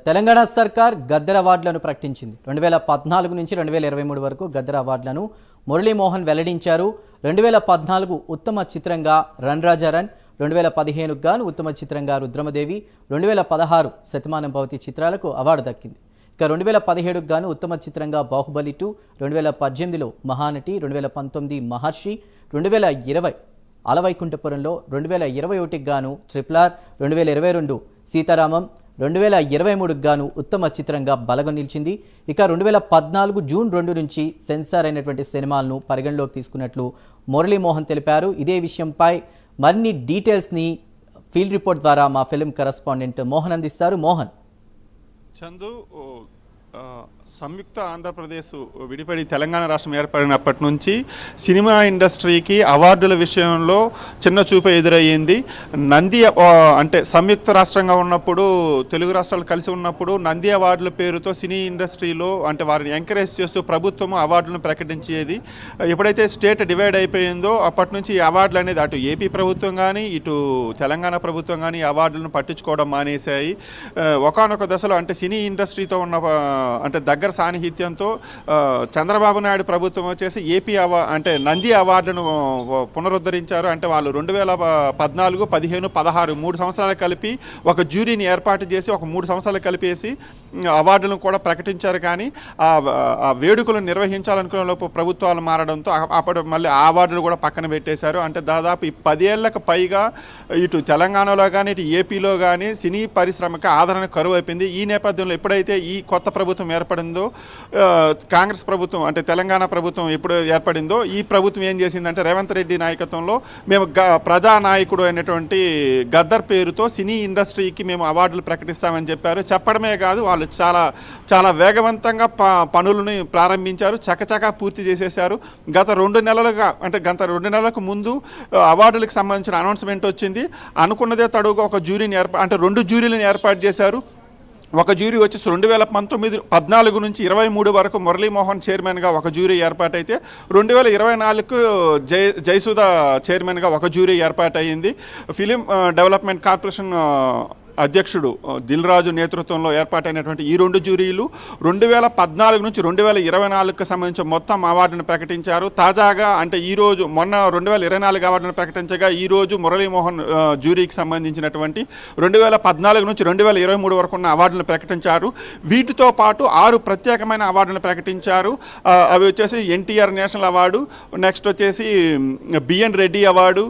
తెలంగాణ సర్కార్ గద్దర్ అవార్డులను ప్రకటించింది. 2014 నుంచి 2023 వరకు గద్దర్ అవార్డులను మురళీమోహన్ వెల్లడించారు. 2014 ఉత్తమ చిత్రంగా రన్ రాజా రన్, 2015 గాను ఉత్తమ చిత్రంగా రుద్రమదేవి, 2016 శతమానం భవతి చిత్రాలకు అవార్డు దక్కింది. ఇక 2017 గాను ఉత్తమ చిత్రంగా బాహుబలి 2, 2018లో మహానటి, 2019 మహర్షి, 2020 అలవైకుంఠపురంలో, 2021 గాను RRR, 2022 సీతారామం, 2023 గాను ఉత్తమ చిత్రంగా బలగం నిలిచింది. ఇక 2014 జూన్ 2 నుంచి సెన్సార్ అయినటువంటి సినిమాలను పరిగణలోకి తీసుకున్నట్లు మురళీమోహన్ తెలిపారు. ఇదే విషయంపై మరిన్ని డీటెయిల్స్ని ఫీల్డ్ రిపోర్ట్ ద్వారా మా ఫిల్మ్ కరెస్పాండెంట్ మోహన్ అందిస్తారు. మోహన్. చందు, సంయుక్త ఆంధ్రప్రదేశ్ విడిపడి తెలంగాణ రాష్ట్రం ఏర్పడినప్పటి నుంచి సినిమా ఇండస్ట్రీకి అవార్డుల విషయంలో చిన్న చూపు ఎదురయ్యింది. నంది అంటే సంయుక్త రాష్ట్రంగా ఉన్నప్పుడు, తెలుగు రాష్ట్రాలు కలిసి ఉన్నప్పుడు నంది అవార్డుల పేరుతో సినీ ఇండస్ట్రీలో అంటే వారిని ఎంకరేజ్ చేస్తూ ప్రభుత్వం అవార్డులను ప్రకటించేది. ఎప్పుడైతే స్టేట్ డివైడ్ అయిపోయిందో అప్పటి నుంచి ఈ అవార్డులు అనేది అటు ఏపీ ప్రభుత్వం కానీ ఇటు తెలంగాణ ప్రభుత్వం కానీ అవార్డులను పట్టించుకోవడం మానేశాయి. ఒకానొక దశలో అంటే సినీ ఇండస్ట్రీతో ఉన్న అంటే దగ్గర సాన్నిహిత్యంతో చంద్రబాబు నాయుడు ప్రభుత్వం వచ్చేసి ఏపీ అంటే నంది అవార్డును పునరుద్ధరించారు. అంటే వాళ్ళు 2014, 15, 16 3 సంవత్సరాలు కలిపి ఒక జ్యూరీని ఏర్పాటు చేసి ఒక 3 సంవత్సరాలు కలిపేసి అవార్డులను కూడా ప్రకటించారు. కానీ ఆ వేడుకలను నిర్వహించాలనుకునే లోపు ప్రభుత్వాలు మారడంతో అప్పుడు మళ్ళీ ఆ అవార్డులు కూడా పక్కన పెట్టేశారు. అంటే దాదాపు ఈ 10 ఏళ్లకు పైగా ఇటు తెలంగాణలో కానీ ఇటు ఏపీలో కానీ సినీ పరిశ్రమకి ఆదరణ కరువు అయిపోయింది. ఈ నేపథ్యంలో ఎప్పుడైతే ఈ కొత్త ప్రభుత్వం ఏర్పడిందో, కాంగ్రెస్ ప్రభుత్వం అంటే తెలంగాణ ప్రభుత్వం ఎప్పుడు ఏర్పడిందో ఈ ప్రభుత్వం ఏం చేసిందంటే రేవంత్ రెడ్డి నాయకత్వంలో మేము ప్రజానాయకుడు అయినటువంటి గద్దర్ పేరుతో సినీ ఇండస్ట్రీకి మేము అవార్డులు ప్రకటిస్తామని చెప్పారు. చెప్పడమే కాదు, వాళ్ళు చాలా చాలా వేగవంతంగా పనులను ప్రారంభించారు, చకచకా పూర్తి చేసేశారు. గత 2 నెలలకు ముందు అవార్డులకు సంబంధించిన అనౌన్స్మెంట్ వచ్చింది. అనుకున్నదే తడుగా ఒక జ్యూరీని అంటే 2 జ్యూరీలను ఏర్పాటు చేశారు. ఒక జ్యూరీ వచ్చేసి 2014 నుంచి 23 వరకు మురళీమోహన్ చైర్మన్గా ఒక జ్యూరీ ఏర్పాటైతే 2024కు జయసుధ చైర్మన్గా ఒక జ్యూరీ ఏర్పాటయ్యింది. ఫిలిం డెవలప్మెంట్ కార్పొరేషన్ అధ్యక్షుడు దిల్ రాజు నేతృత్వంలో ఏర్పాటైనటువంటి ఈ 2 జ్యూరీలు 2014 నుంచి 2024కు సంబంధించిన మొత్తం అవార్డును ప్రకటించారు. తాజాగా అంటే ఈరోజు మొన్న 2024 అవార్డును ప్రకటించగా ఈరోజు మురళీమోహన్ జ్యూరీకి సంబంధించినటువంటి 2014 నుంచి 2023 వరకు ఉన్న అవార్డులను ప్రకటించారు. వీటితో పాటు 6 ప్రత్యేకమైన అవార్డులను ప్రకటించారు. అవి వచ్చేసి ఎన్టీఆర్ నేషనల్ అవార్డు, నెక్స్ట్ వచ్చేసి BN Reddy award,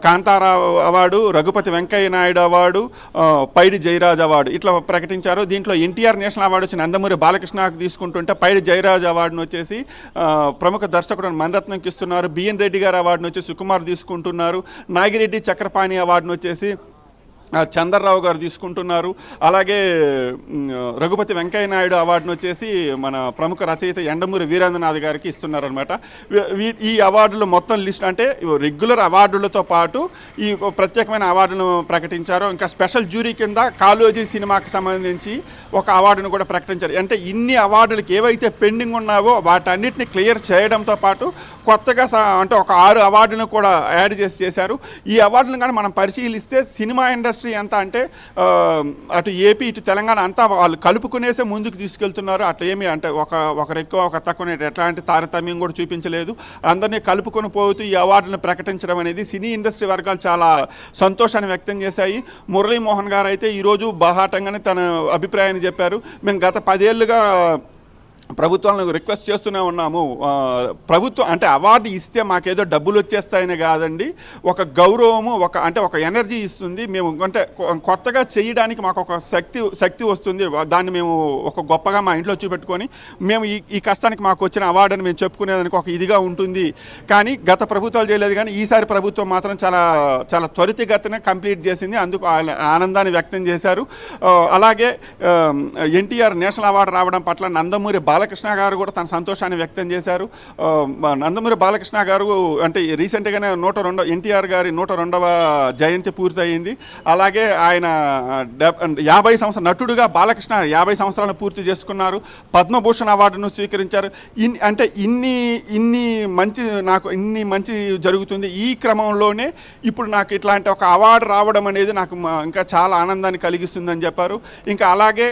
Kantara award, Raghupathi Venkaiah Naidu award, Paidi Jayaraj award ఇట్లా ప్రకటించారు. దీంట్లో ఎన్టీఆర్ నేషనల్ అవార్డు వచ్చి నందమూరి బాలకృష్ణకు తీసుకుంటుంటే పైడి జయరాజ్ అవార్డును వచ్చేసి ప్రముఖ దర్శకుడు మణిరత్నంకి ఇస్తున్నారు. బిఎన్ రెడ్డి గారు అవార్డును వచ్చి సుకుమార్ తీసుకుంటున్నారు. నాగిరెడ్డి చక్రపాణి అవార్డును వచ్చేసి చంద్రరావు గారు తీసుకుంటున్నారు. అలాగే రఘుపతి వెంకయ్య నాయుడు అవార్డును వచ్చేసి మన ప్రముఖ రచయిత యండమూరి వీరేంద్రనాథ్ గారికి ఇస్తున్నారనమాట. ఈ అవార్డులు మొత్తం లిస్ట్ అంటే రెగ్యులర్ అవార్డులతో పాటు ఈ ప్రత్యేకమైన అవార్డును ప్రకటించారు. ఇంకా స్పెషల్ జ్యూరీ కింద కాళోజీ సినిమాకి సంబంధించి ఒక అవార్డును కూడా ప్రకటించారు. అంటే ఇన్ని అవార్డులకు ఏవైతే పెండింగ్ ఉన్నావో వాటన్నిటిని క్లియర్ చేయడంతో పాటు కొత్తగా అంటే ఒక 6 అవార్డును కూడా యాడ్ చేశారు. ఈ అవార్డులను కానీ మనం పరిశీలిస్తే సినిమా ఇండస్ట్రీ ఎంత అంటే అటు ఏపీ ఇటు తెలంగాణ అంతా వాళ్ళు కలుపుకునేసే ముందుకు తీసుకెళ్తున్నారు. అట్లా ఏమి అంటే ఒకరు ఎక్కువ ఒకరు తక్కువ ఎట్లాంటి తారతమ్యం కూడా చూపించలేదు. అందరినీ కలుపుకొని పోతూ ఈ అవార్డులను ప్రకటించడం అనేది సినీ ఇండస్ట్రీ వర్గాలు చాలా సంతోషాన్ని వ్యక్తం చేశాయి. మురళీమోహన్ గారు అయితే ఈరోజు బాహాటంగానే తన అభిప్రాయాన్ని చెప్పారు. మేము గత 10 ఏళ్ళుగా ప్రభుత్వాలను రిక్వెస్ట్ చేస్తూనే ఉన్నాము. ప్రభుత్వం అంటే అవార్డు ఇస్తే మాకేదో డబ్బులు వచ్చేస్తాయని కాదండి, ఒక గౌరవము ఒక ఎనర్జీ ఇస్తుంది. మేము అంటే కొత్తగా చేయడానికి మాకు ఒక శక్తి వస్తుంది. దాన్ని మేము ఒక గొప్పగా మా ఇంట్లో చూపెట్టుకొని మేము ఈ కష్టానికి మాకు వచ్చిన అవార్డుని మేము చెప్పుకునేదానికి ఒక ఇదిగా ఉంటుంది. కానీ గత ప్రభుత్వాలు చేయలేదు, కానీ ఈసారి ప్రభుత్వం మాత్రం చాలా చాలా త్వరితగతిన కంప్లీట్ చేసింది. అందుకు ఆనందాన్ని వ్యక్తం చేశారు. అలాగే ఎన్టీఆర్ నేషనల్ అవార్డు రావడం పట్ల నందమూరి బాలకృష్ణ గారు కూడా తన సంతోషాన్ని వ్యక్తం చేశారు. నందమూరి బాలకృష్ణ గారు అంటే రీసెంట్గానే 102 ఎన్టీఆర్ గారి 102వ జయంతి పూర్తయింది. అలాగే ఆయన 50 సంవత్సరాల నటుడుగా బాలకృష్ణ 50 సంవత్సరాలను పూర్తి చేసుకున్నారు. పద్మభూషణ్ అవార్డును స్వీకరించారు. అంటే ఇన్ని మంచి జరుగుతుంది. ఈ క్రమంలోనే ఇప్పుడు నాకు ఇట్లాంటి ఒక అవార్డు రావడం అనేది నాకు ఇంకా చాలా ఆనందాన్ని కలిగిస్తుందని చెప్పారు. ఇంకా అలాగే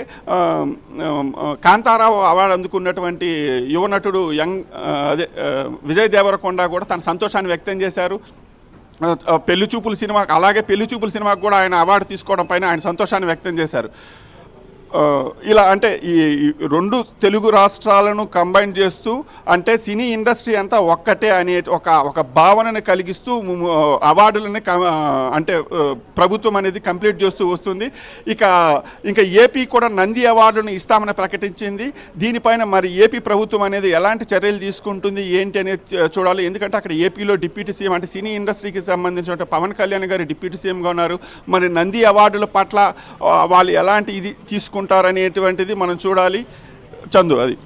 కాంతారావు అవార్డు అందుకున్నటువంటి యువ నటుడు విజయ్ దేవరకొండ కూడా తన సంతోషాన్ని వ్యక్తం చేశారు. పెళ్లి చూపుల సినిమాకు కూడా ఆయన అవార్డు తీసుకోవడం పైన ఆయన సంతోషాన్ని వ్యక్తం చేశారు. ఇలా అంటే ఈ 2 తెలుగు రాష్ట్రాలను కంబైన్ చేస్తూ అంటే సినీ ఇండస్ట్రీ అంతా ఒక్కటే అనే ఒక భావనను కలిగిస్తూ అవార్డులని అంటే ప్రభుత్వం అనేది కంప్లీట్ చేస్తూ వస్తుంది. ఇంకా ఏపీ కూడా నంది అవార్డులను ఇస్తామని ప్రకటించింది. దీనిపైన మరి ఏపీ ప్రభుత్వం అనేది ఎలాంటి చర్యలు తీసుకుంటుంది ఏంటి అనేది చూడాలి. ఎందుకంటే అక్కడ ఏపీలో డిప్యూటీ సీఎం అంటే సినీ ఇండస్ట్రీకి సంబంధించిన పవన్ కళ్యాణ్ గారు డిప్యూటీ సీఎంగా ఉన్నారు. మరి నంది అవార్డుల పట్ల వాళ్ళు ఎలాంటి ఇది తీసుకుంటారనేటువంటిది మనం చూడాలి. చందు అది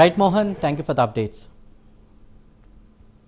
right Mohan, thank you for the updates.